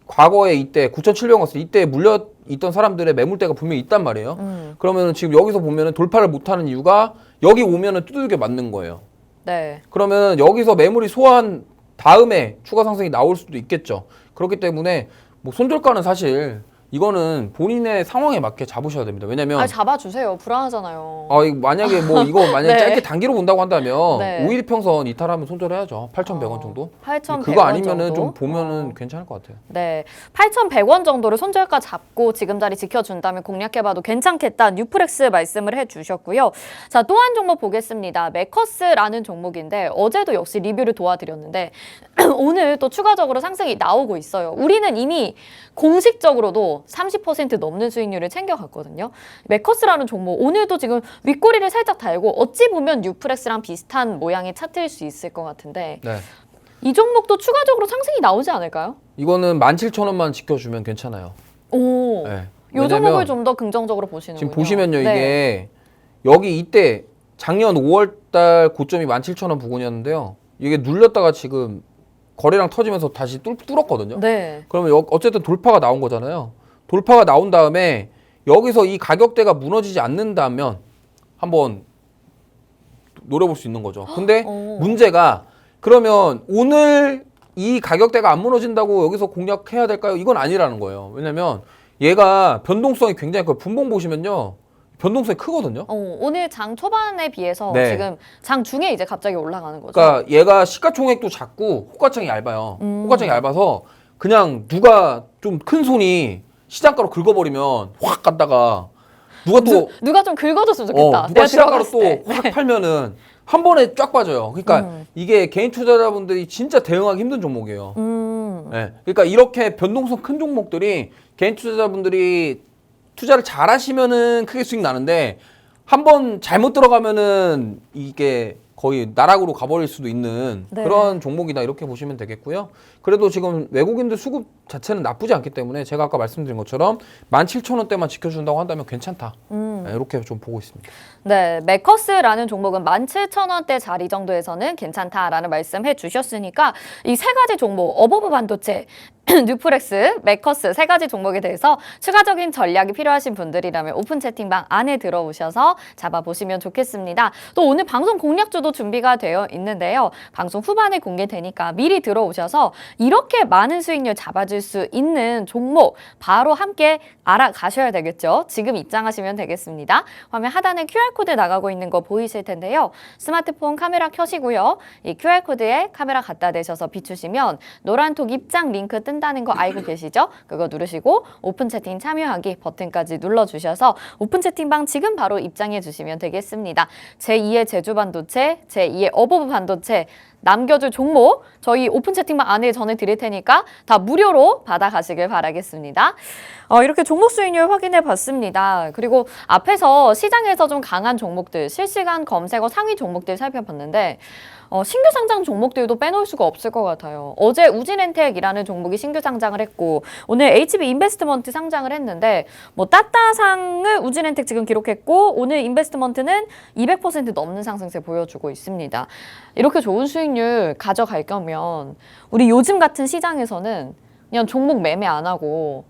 과거에 이때 9,700원 이때 물려 있던 사람들의 매물대가 분명히 있단 말이에요. 그러면 지금 여기서 보면은 돌파를 못하는 이유가 여기 오면은 두들겨 맞는 거예요. 네. 그러면 여기서 매물이 소화한 다음에 추가 상승이 나올 수도 있겠죠. 그렇기 때문에 뭐 손절가는 사실 이거는 본인의 상황에 맞게 잡으셔야 됩니다. 왜냐면 잡아주세요. 불안하잖아요. 이거 만약에 뭐 이거 만약에 네. 짧게 단기로 본다고 한다면 네. 5일 평선 이탈하면 손절해야죠. 8,100원 정도. 8,100원 그거 아니면은 정도? 좀 보면은 괜찮을 것 같아요. 네, 8,100원 정도를 손절가 잡고 지금 자리 지켜준다면 공략해봐도 괜찮겠다. 뉴프렉스 말씀을 해주셨고요. 자, 또 한 종목 보겠습니다. 메커스라는 종목인데 어제도 역시 리뷰를 도와드렸는데 오늘 또 추가적으로 상승이 나오고 있어요. 우리는 이미 공식적으로도 30% 넘는 수익률을 챙겨갔거든요. 메커스라는 종목 오늘도 지금 윗꼬리를 살짝 달고 어찌 보면 뉴프렉스랑 비슷한 모양의 차트일 수 있을 것 같은데 네. 이 종목도 추가적으로 상승이 나오지 않을까요? 이거는 17,000원만 지켜주면 괜찮아요. 오, 네. 요 왜냐면 종목을 좀 더 긍정적으로 보시는군요. 지금 보시면요. 네. 이게 여기 이때 작년 5월달 고점이 17,000원 부근이었는데요. 이게 눌렸다가 지금 거래량 터지면서 다시 뚫었거든요. 네. 그러면 어쨌든 돌파가 나온 거잖아요. 돌파가 나온 다음에 여기서 이 가격대가 무너지지 않는다면 한번 노려볼 수 있는 거죠. 근데 문제가 그러면 오늘 이 가격대가 안 무너진다고 여기서 공략해야 될까요? 이건 아니라는 거예요. 왜냐면 얘가 변동성이 굉장히 커요. 분봉 보시면요. 변동성이 크거든요. 오늘 장 초반에 비해서 네. 지금 장 중에 이제 갑자기 올라가는 거죠. 그러니까 얘가 시가총액도 작고 호가창이 얇아요. 호가창이 얇아서 그냥 누가 좀 큰 손이 시장가로 긁어버리면 확 갔다가 누가 또 누가 좀 긁어줬으면 좋겠다. 누가 시장가로 들어갔을 또 때. 확 팔면은 한 번에 쫙 빠져요. 그러니까 이게 개인 투자자분들이 진짜 대응하기 힘든 종목이에요. 네. 그러니까 이렇게 변동성 큰 종목들이 개인 투자자분들이 투자를 잘 하시면은 크게 수익 나는데 한 번 잘못 들어가면은 이게 거의 나락으로 가버릴 수도 있는 네. 그런 종목이다 이렇게 보시면 되겠고요. 그래도 지금 외국인들 수급 자체는 나쁘지 않기 때문에 제가 아까 말씀드린 것처럼 17,000원대만 지켜준다고 한다면 괜찮다. 네, 이렇게 좀 보고 있습니다. 네, 메커스라는 종목은 17,000원대 자리 정도에서는 괜찮다라는 말씀해 주셨으니까 이 세 가지 종목, 어버브 반도체, 뉴프렉스, 메커스 세 가지 종목에 대해서 추가적인 전략이 필요하신 분들이라면 오픈 채팅방 안에 들어오셔서 잡아보시면 좋겠습니다. 또 오늘 방송 공략주도 준비가 되어 있는데요. 방송 후반에 공개되니까 미리 들어오셔서 이렇게 많은 수익률 잡아줄 수 있는 종목 바로 함께 알아가셔야 되겠죠. 지금 입장하시면 되겠습니다. 화면 하단에 QR코드 나가고 있는 거 보이실 텐데요. 스마트폰 카메라 켜시고요. 이 QR코드에 카메라 갖다 대셔서 비추시면 노란톡 입장 링크 뜬다는 거 알고 계시죠? 그거 누르시고 오픈 채팅 참여하기 버튼까지 눌러주셔서 오픈 채팅방 지금 바로 입장해 주시면 되겠습니다. 제2의 제주 반도체, 제2의 어버브 반도체 남겨줄 종목 저희 오픈 채팅방 안에 전해드릴 테니까 다 무료로 받아가시길 바라겠습니다. 이렇게 종목 수익률 확인해 봤습니다. 그리고 앞에서 시장에서 좀 강한 종목들, 실시간 검색어 상위 종목들 살펴봤는데 신규 상장 종목들도 빼놓을 수가 없을 것 같아요. 어제 우진엔텍이라는 종목이 신규 상장을 했고 오늘 HB 인베스트먼트 상장을 했는데 뭐 따따상을 우진엔텍 지금 기록했고 오늘 인베스트먼트는 200% 넘는 상승세 보여주고 있습니다. 이렇게 좋은 수익률 가져갈 거면 우리 요즘 같은 시장에서는 그냥 종목 매매 안 하고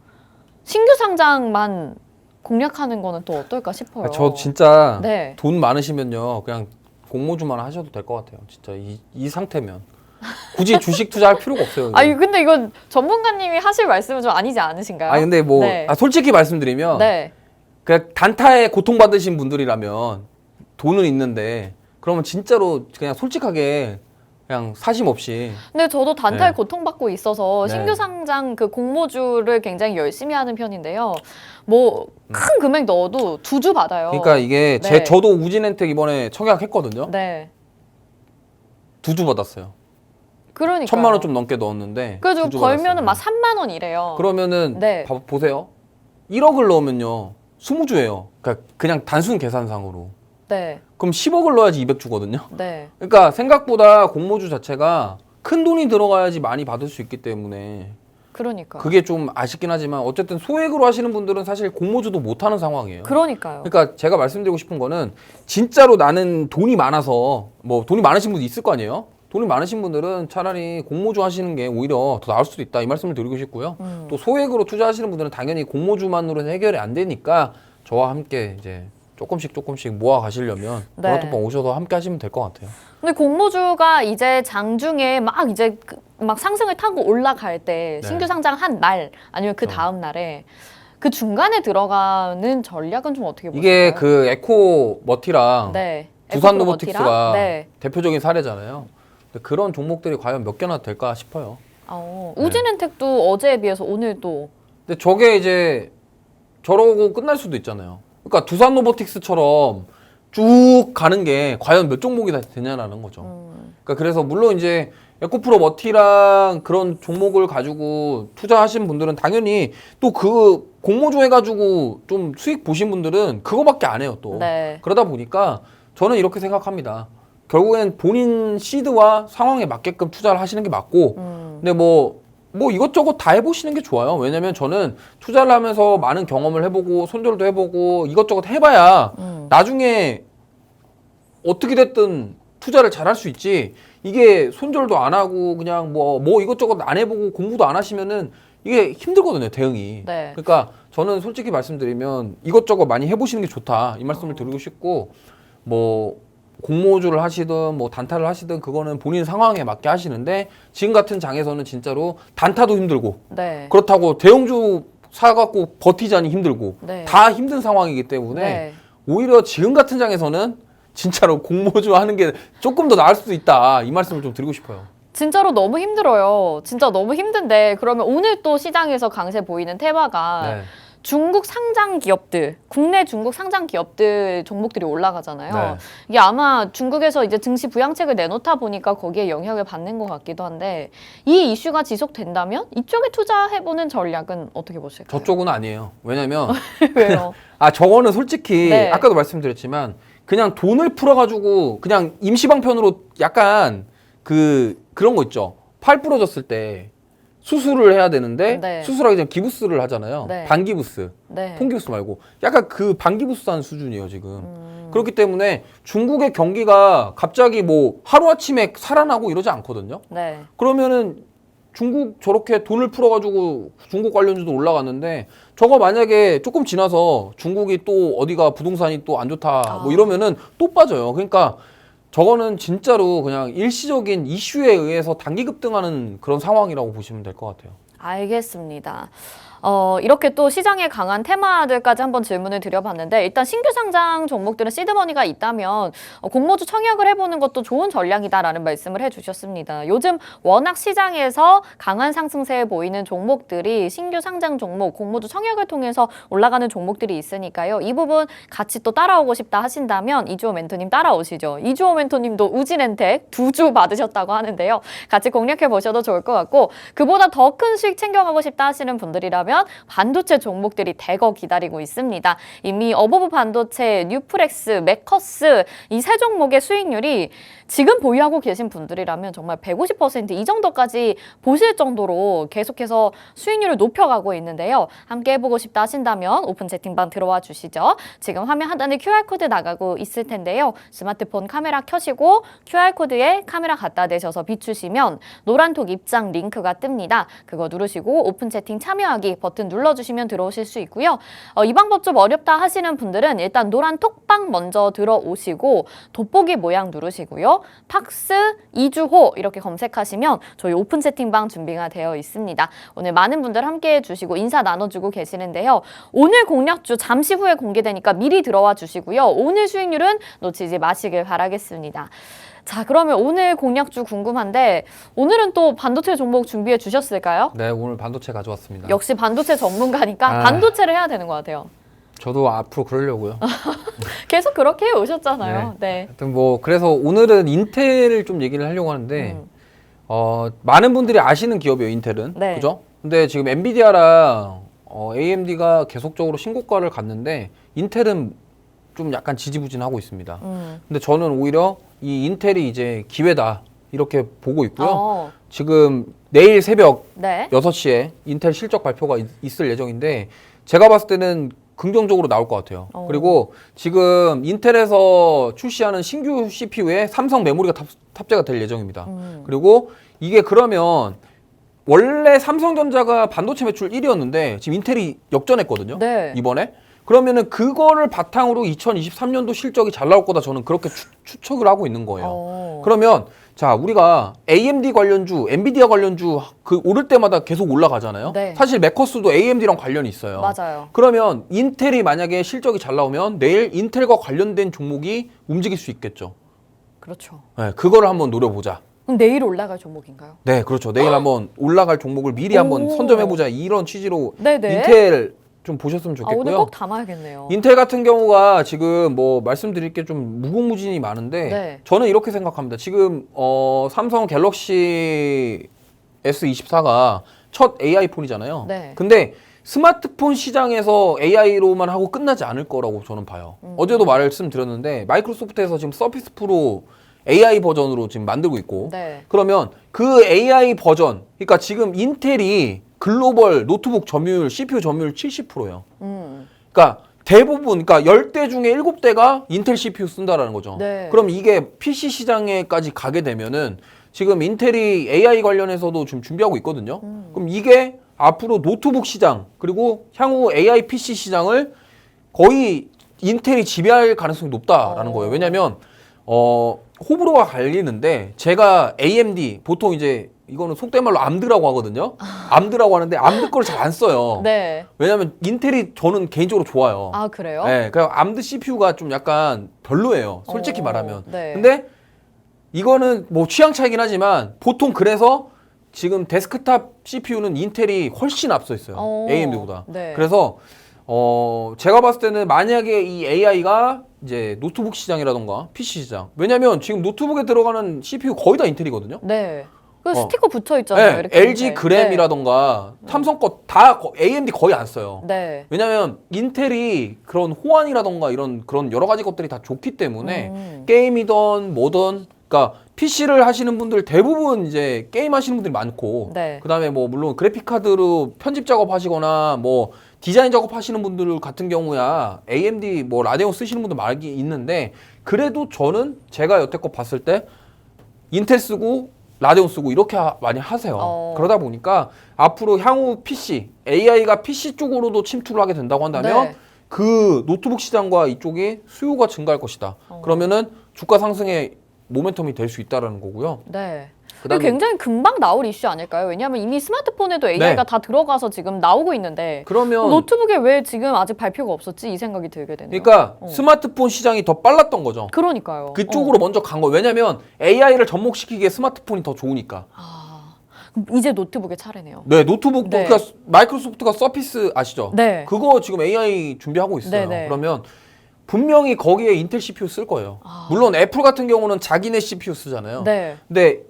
신규 상장만 공략하는 거는 또 어떨까 싶어요. 저 진짜 네. 돈 많으시면요 그냥 공모주만 하셔도 될 것 같아요. 진짜 이 상태면 굳이 주식 투자할 필요가 없어요. 아니 근데 이건 전문가님이 하실 말씀은 좀 아니지 않으신가요? 아니 근데 뭐 네. 솔직히 말씀드리면 네. 그냥 단타에 고통받으신 분들이라면 돈은 있는데 그러면 진짜로 그냥 솔직하게 그냥 사심 없이 근데 저도 단타에 네. 고통받고 있어서 네. 신규 상장 그 공모주를 굉장히 열심히 하는 편인데요. 뭐 큰 금액 넣어도 두 주 받아요. 그러니까 이게 네. 저도 우진엔텍 이번에 청약했거든요. 네. 2주 받았어요. 그러니까 1,000만 원 좀 넘게 넣었는데 그래서 2주 벌면은 받았어요. 막 3만 원이래요. 그러면은 네. 보세요. 1억을 넣으면요 20주예요. 그러니까 그냥 단순 계산상으로. 네. 그럼 10억을 넣어야지 200주거든요. 네. 그러니까 생각보다 공모주 자체가 큰 돈이 들어가야지 많이 받을 수 있기 때문에 그러니까. 그게 좀 아쉽긴 하지만 어쨌든 소액으로 하시는 분들은 사실 공모주도 못 하는 상황이에요. 그러니까요. 그러니까 제가 말씀드리고 싶은 거는 진짜로 나는 돈이 많아서 뭐 돈이 많으신 분도 있을 거 아니에요? 돈이 많으신 분들은 차라리 공모주 하시는 게 오히려 더 나을 수도 있다 이 말씀을 드리고 싶고요. 또 소액으로 투자하시는 분들은 당연히 공모주만으로 해결이 안 되니까 저와 함께 이제 조금씩 모아 가시려면 네. 보라톡방 오셔서 함께 하시면 될 것 같아요. 근데 공모주가 이제 장중에 막 이제 막 상승을 타고 올라갈 때 네. 신규 상장한 날 아니면 그 다음 날에 그 중간에 들어가는 전략은 좀 어떻게 보세요? 이게 그 에코 머티랑 네. 두산 에코프로 로보틱스가 머티랑? 네. 대표적인 사례잖아요. 근데 그런 종목들이 과연 몇 개나 될까 싶어요. 우진엔텍도 어제에 비해서 오늘 또 근데 저게 이제 저러고 끝날 수도 있잖아요. 그러니까 두산 로보틱스처럼 쭉 가는 게 과연 몇 종목이 다 되냐라는 거죠. 그러니까 그래서 물론 이제 에코프로 머티랑 그런 종목을 가지고 투자하신 분들은 당연히 또 그 공모주 해가지고 좀 수익 보신 분들은 그거밖에 안 해요 또. 네. 그러다 보니까 저는 이렇게 생각합니다. 결국엔 본인 시드와 상황에 맞게끔 투자를 하시는 게 맞고 근데 뭐 이것저것 다 해보시는 게 좋아요. 왜냐면 저는 투자를 하면서 많은 경험을 해보고 손절도 해보고 이것저것 해봐야 나중에 어떻게 됐든 투자를 잘 할 수 있지. 이게 손절도 안 하고 그냥 뭐 이것저것 안 해보고 공부도 안 하시면은 이게 힘들거든요, 대응이. 네. 그러니까 저는 솔직히 말씀드리면 이것저것 많이 해보시는 게 좋다. 이 말씀을 드리고 싶고 뭐 공모주를 하시든 뭐 단타를 하시든 그거는 본인 상황에 맞게 하시는데 지금 같은 장에서는 진짜로 단타도 힘들고 네. 그렇다고 대형주 사갖고 버티자니 힘들고 네. 다 힘든 상황이기 때문에 네. 오히려 지금 같은 장에서는 진짜로 공모주 하는 게 조금 더 나을 수도 있다 이 말씀을 좀 드리고 싶어요. 진짜로 너무 힘들어요. 진짜 너무 힘든데 그러면 오늘 또 시장에서 강세 보이는 테마가 네. 중국 상장 기업들, 국내 중국 상장 기업들 종목들이 올라가잖아요. 네. 이게 아마 중국에서 이제 증시 부양책을 내놓다 보니까 거기에 영향을 받는 것 같기도 한데 이 이슈가 지속된다면 이쪽에 투자해보는 전략은 어떻게 보실까요? 저쪽은 아니에요. 왜냐면 왜요? 저거는 솔직히 네. 아까도 말씀드렸지만 그냥 돈을 풀어가지고 그냥 임시방편으로 약간 그런 거 있죠. 팔 부러졌을 때 수술을 해야 되는데 네. 수술하기 전에 기부스를 하잖아요. 네. 반기부스, 네. 통기부스 말고 약간 그 반기부스 한 수준이에요 지금. 그렇기 때문에 중국의 경기가 갑자기 뭐 하루아침에 살아나고 이러지 않거든요. 네. 그러면은 중국 저렇게 돈을 풀어가지고 중국 관련주도 올라갔는데 저거 만약에 조금 지나서 중국이 또 어디가 부동산이 또 안 좋다 뭐 이러면은 또 빠져요. 그러니까 저거는 진짜로 그냥 일시적인 이슈에 의해서 단기 급등하는 그런 상황이라고 보시면 될 것 같아요. 알겠습니다. 이렇게 또 시장에 강한 테마들까지 한번 질문을 드려봤는데 일단 신규 상장 종목들은 시드머니가 있다면 공모주 청약을 해보는 것도 좋은 전략이다라는 말씀을 해주셨습니다. 요즘 워낙 시장에서 강한 상승세에 보이는 종목들이 신규 상장 종목, 공모주 청약을 통해서 올라가는 종목들이 있으니까요. 이 부분 같이 또 따라오고 싶다 하신다면 이주호 멘토님 따라오시죠. 이주호 멘토님도 우진엔텍 2주 받으셨다고 하는데요. 같이 공략해 보셔도 좋을 것 같고 그보다 더 큰 수익 챙겨가고 싶다 하시는 분들이라면 반도체 종목들이 대거 기다리고 있습니다. 이미 어버브 반도체, 뉴프렉스, 매커스 이 세 종목의 수익률이 지금 보유하고 계신 분들이라면 정말 150%이 정도까지 보실 정도로 계속해서 수익률을 높여가고 있는데요. 함께 해보고 싶다 하신다면 오픈 채팅방 들어와 주시죠. 지금 화면 하단에 QR코드 나가고 있을 텐데요. 스마트폰 카메라 켜시고 QR코드에 카메라 갖다 대셔서 비추시면 노란톡 입장 링크가 뜹니다. 그거 누르시고 오픈 채팅 참여하기 버튼 눌러주시면 들어오실 수 있고요. 이 방법 좀 어렵다 하시는 분들은 일단 노란 톡방 먼저 들어오시고 돋보기 모양 누르시고요. 팍스 이주호 이렇게 검색하시면 저희 오픈 채팅방 준비가 되어 있습니다. 오늘 많은 분들 함께 해주시고 인사 나눠주고 계시는데요. 오늘 공략주 잠시 후에 공개되니까 미리 들어와 주시고요. 오늘 수익률은 놓치지 마시길 바라겠습니다. 자, 그러면 오늘 공략주 궁금한데 오늘은 또 반도체 종목 준비해 주셨을까요? 네, 오늘 반도체 가져왔습니다. 역시 반도체 전문가니까 반도체를 해야 되는 것 같아요. 저도 앞으로 그러려고요. 계속 그렇게 해 오셨잖아요. 네. 하여튼 뭐 그래서 오늘은 인텔을 좀 얘기를 하려고 하는데 많은 분들이 아시는 기업이에요, 인텔은. 네. 그죠? 근데 지금 엔비디아랑 AMD가 계속적으로 신고가를 갔는데 인텔은 좀 약간 지지부진하고 있습니다. 근데 저는 오히려 이 인텔이 이제 기회다 이렇게 보고 있고요. 지금 내일 새벽 네. 6시에 인텔 실적 발표가 있을 예정인데 제가 봤을 때는 긍정적으로 나올 것 같아요. 그리고 지금 인텔에서 출시하는 신규 CPU에 삼성 메모리가 탑재가 될 예정입니다. 그리고 이게 그러면 원래 삼성전자가 반도체 매출 1위였는데 지금 인텔이 역전했거든요. 네. 이번에. 그러면은 그거를 바탕으로 2023년도 실적이 잘 나올 거다 저는 그렇게 추측을 하고 있는 거예요. 그러면 자, 우리가 AMD 관련주, 엔비디아 관련주 그 오를 때마다 계속 올라가잖아요. 네. 사실 매커스도 AMD랑 관련이 있어요. 맞아요. 그러면 인텔이 만약에 실적이 잘 나오면 내일 인텔과 관련된 종목이 움직일 수 있겠죠. 그렇죠. 네, 그거를 한번 노려보자. 그럼 내일 올라갈 종목인가요? 네, 그렇죠. 내일 한번 올라갈 종목을 미리 한번 선점해보자. 이런 취지로 네네. 인텔 좀 보셨으면 좋겠고요. 오늘 꼭 담아야겠네요. 인텔 같은 경우가 지금 뭐 말씀드릴 게 좀 무궁무진이 많은데 네. 저는 이렇게 생각합니다. 지금 삼성 갤럭시 S24가 첫 AI 폰이잖아요. 네. 근데 스마트폰 시장에서 AI로만 하고 끝나지 않을 거라고 저는 봐요. 어제도 말씀드렸는데 마이크로소프트에서 지금 서피스 프로 AI 버전으로 지금 만들고 있고 네. 그러면 그 AI 버전 그러니까 지금 인텔이 글로벌 노트북 점유율, CPU 점유율 70%예요. 그러니까 대부분, 그러니까 10대 중에 7대가 인텔 CPU 쓴다라는 거죠. 네. 그럼 이게 PC 시장에까지 가게 되면은 지금 인텔이 AI 관련해서도 지금 준비하고 있거든요. 그럼 이게 앞으로 노트북 시장 그리고 향후 AI PC 시장을 거의 인텔이 지배할 가능성이 높다라는 거예요. 왜냐하면 호불호가 갈리는데 제가 AMD 보통 이제 이거는 속된 말로 암드라고 하거든요. 암드라고 하는데 암드 거를 잘 안 써요. 네. 왜냐하면 인텔이 저는 개인적으로 좋아요. 아, 그래요? 네, 그냥 암드 CPU가 좀 약간 별로예요. 솔직히 말하면. 네. 근데 이거는 뭐 취향 차이긴 하지만 보통 그래서 지금 데스크탑 CPU는 인텔이 훨씬 앞서 있어요. AMD보다. 네. 그래서 제가 봤을 때는 만약에 이 AI가 이제 노트북 시장이라던가 PC 시장. 왜냐면 지금 노트북에 들어가는 CPU 거의 다 인텔이거든요. 네. 그 스티커 붙어 있잖아요. 네, 이렇게 LG 인텔. 그램이라던가 삼성 거 다 AMD 거의 안 써요. 네. 왜냐면 인텔이 그런 호환이라던가 이런 그런 여러 가지 것들이 다 좋기 때문에 게임이든 뭐든 그러니까 PC를 하시는 분들 대부분 이제 게임 하시는 분들이 많고 네. 그다음에 뭐 물론 그래픽 카드로 편집 작업하시거나 뭐 디자인 작업하시는 분들 같은 경우야 AMD 뭐 라데온 쓰시는 분들 많이 있는데 그래도 저는 제가 여태껏 봤을 때 인텔 쓰고 라데온 쓰고 이렇게 많이 하세요. 그러다 보니까 앞으로 향후 PC, AI가 PC 쪽으로도 침투를 하게 된다고 한다면 네. 그 노트북 시장과 이쪽이 수요가 증가할 것이다. 그러면은 주가 상승의 모멘텀이 될 수 있다라는 거고요. 네. 그다음에 굉장히 금방 나올 이슈 아닐까요? 왜냐하면 이미 스마트폰에도 AI가 네. 다 들어가서 지금 나오고 있는데 그러면 노트북에 왜 지금 아직 발표가 없었지? 이 생각이 들게 되네요. 그러니까 스마트폰 시장이 더 빨랐던 거죠. 그러니까요. 그쪽으로 먼저 간 거예요. 왜냐면 AI를 접목시키기에 스마트폰이 더 좋으니까. 그럼 이제 노트북의 차례네요. 네, 노트북도 네. 그러니까 마이크로소프트가 서피스 아시죠? 네. 그거 지금 AI 준비하고 있어요. 네네. 그러면 분명히 거기에 인텔 CPU 쓸 거예요. 물론 애플 같은 경우는 자기네 CPU 쓰잖아요. 네. 근데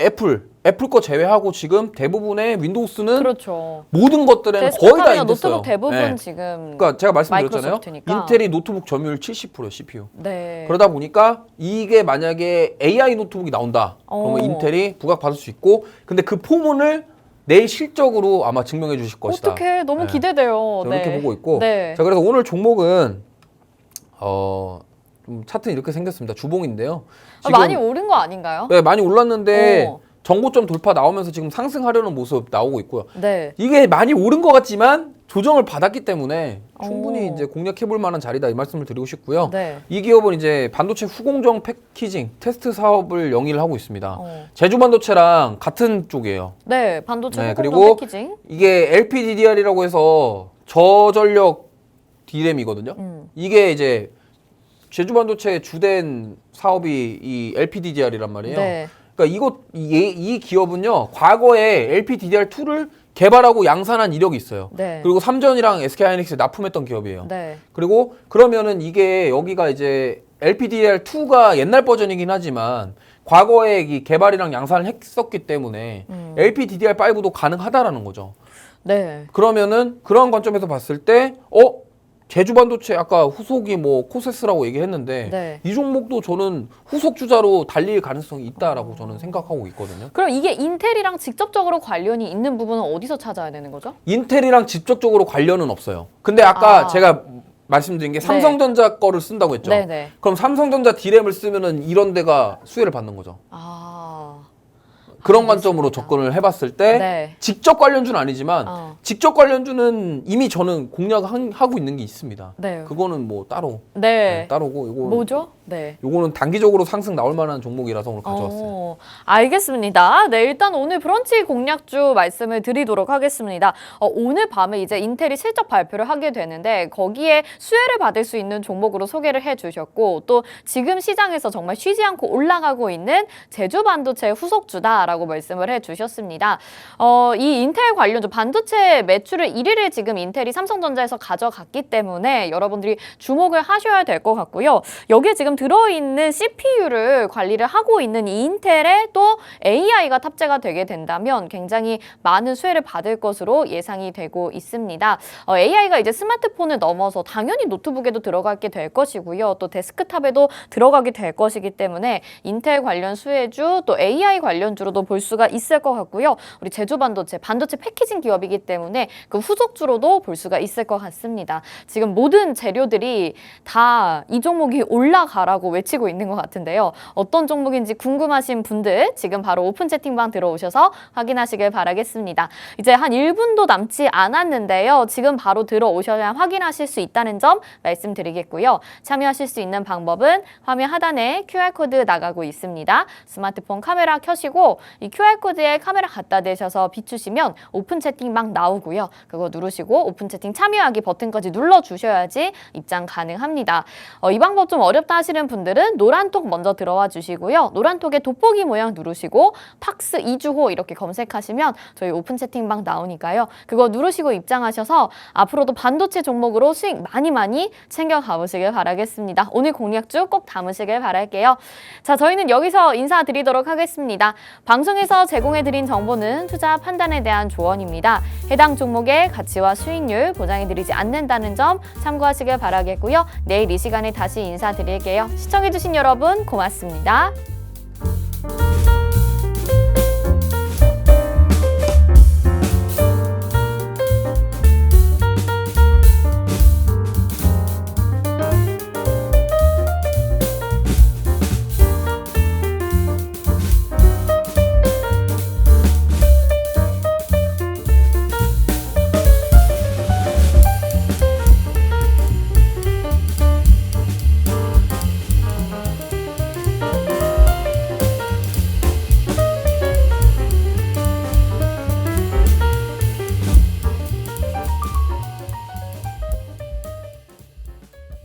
애플 거 제외하고 지금 대부분의 윈도우스는 그렇죠. 모든 것들은 거의 다 데스크탑이나 인텔 써요. 노트북 대부분 네. 지금 그러니까 제가 말씀드렸잖아요. 마이크로소프트니까. 인텔이 노트북 점유율 70%예요, CPU. 네. 그러다 보니까 이게 만약에 AI 노트북이 나온다. 그러면 인텔이 부각받을 수 있고 근데 그 포문을 내일 실적으로 아마 증명해 주실 것이다. 어떻게 너무 네. 기대돼요. 저는 이렇게 보고 있고. 네. 자, 그래서 오늘 종목은 좀 차트는 이렇게 생겼습니다. 주봉인데요. 지금 많이 오른 거 아닌가요? 네, 많이 올랐는데 어. 정고점 돌파 나오면서 지금 상승하려는 모습 나오고 있고요. 네. 이게 많이 오른 것 같지만 조정을 받았기 때문에 충분히 오. 이제 공략해 볼 만한 자리다 이 말씀을 드리고 싶고요. 네. 이 기업은 이제 반도체 후공정 패키징 테스트 사업을 영위를 하고 있습니다. 어. 제주 반도체랑 같은 쪽이에요. 네, 반도체 네, 후공정 그리고 패키징. 이게 LPDDR이라고 해서 저전력 D램이거든요. 이게 이제 제주 반도체의 주된 사업이 이 LPDDR이란 말이에요. 네. 그러니까 이 기업은요 과거에 LPDDR2를 개발하고 양산한 이력이 있어요. 네. 그리고 삼전이랑 SK하이닉스에 납품했던 기업이에요. 네. 그리고 그러면은 이게 여기가 이제 LPDDR2가 옛날 버전이긴 하지만 과거에 이 개발이랑 양산을 했었기 때문에 LPDDR5도 가능하다라는 거죠. 네. 그러면은 그런 관점에서 봤을 때 제주 반도체 아까 후속이 뭐 코세스라고 얘기했는데 네. 이 종목도 저는 후속 주자로 달릴 가능성이 있다라고 저는 생각하고 있거든요. 그럼 이게 인텔이랑 직접적으로 관련이 있는 부분은 어디서 찾아야 되는 거죠? 인텔이랑 직접적으로 관련은 없어요. 근데 아까 제가 말씀드린 게 삼성전자 거를 쓴다고 했죠. 네네. 그럼 삼성전자 D램을 쓰면은 이런 데가 수혜를 받는 거죠. 알겠습니다. 그런 관점으로 접근을 해봤을 때 네. 직접 관련주는 아니지만 직접 관련주는 이미 저는 공략하고 있는 게 있습니다. 네. 그거는 뭐 따로 네. 따로고 요거 뭐죠? 네. 요거는 단기적으로 상승 나올 만한 종목이라서 오늘 가져왔어요. 알겠습니다. 네, 일단 오늘 브런치 공략주 말씀을 드리도록 하겠습니다. 오늘 밤에 이제 인텔이 실적 발표를 하게 되는데 거기에 수혜를 받을 수 있는 종목으로 소개를 해주셨고 또 지금 시장에서 정말 쉬지 않고 올라가고 있는 제주 반도체 후속주다라고 말씀을 해주셨습니다. 이 인텔 관련주 반도체 매출을 1위를 지금 인텔이 삼성전자에서 가져갔기 때문에 여러분들이 주목을 하셔야 될 것 같고요. 여기에 지금 들어있는 CPU를 관리를 하고 있는 이 인텔에 또 AI가 탑재가 되게 된다면 굉장히 많은 수혜를 받을 것으로 예상이 되고 있습니다. AI가 이제 스마트폰을 넘어서 당연히 노트북에도 들어가게 될 것이고요. 또 데스크탑에도 들어가게 될 것이기 때문에 인텔 관련 수혜주 또 AI 관련주로도 볼 수가 있을 것 같고요. 우리 제주 반도체 패키징 기업이기 때문에 그 후속주로도 볼 수가 있을 것 같습니다. 지금 모든 재료들이 다 이 종목이 올라가라고 외치고 있는 것 같은데요. 어떤 종목인지 궁금하신 분들 지금 바로 오픈 채팅방 들어오셔서 확인하시길 바라겠습니다. 이제 한 1분도 남지 않았는데요. 지금 바로 들어오셔야 확인하실 수 있다는 점 말씀드리겠고요. 참여하실 수 있는 방법은 화면 하단에 QR코드 나가고 있습니다. 스마트폰 카메라 켜시고 이 QR코드에 카메라 갖다 대셔서 비추시면 오픈 채팅방 나오고요. 그거 누르시고 오픈 채팅 참여하기 버튼까지 눌러주셔야지 입장 가능합니다. 이 방법 좀 어렵다 하시는 분들은 노란톡 먼저 들어와 주시고요. 노란톡에 돋보기 모양 누르시고 팍스 이주호 이렇게 검색하시면 저희 오픈 채팅방 나오니까요. 그거 누르시고 입장하셔서 앞으로도 반도체 종목으로 수익 많이 챙겨 가보시길 바라겠습니다. 오늘 공략주 꼭 담으시길 바랄게요. 자, 저희는 여기서 인사드리도록 하겠습니다. 방송에서 제공해드린 정보는 투자 판단에 대한 조언입니다. 해당 종목의 가치와 수익률 보장해드리지 않는다는 점 참고하시길 바라겠고요. 내일 이 시간에 다시 인사드릴게요. 시청해주신 여러분 고맙습니다.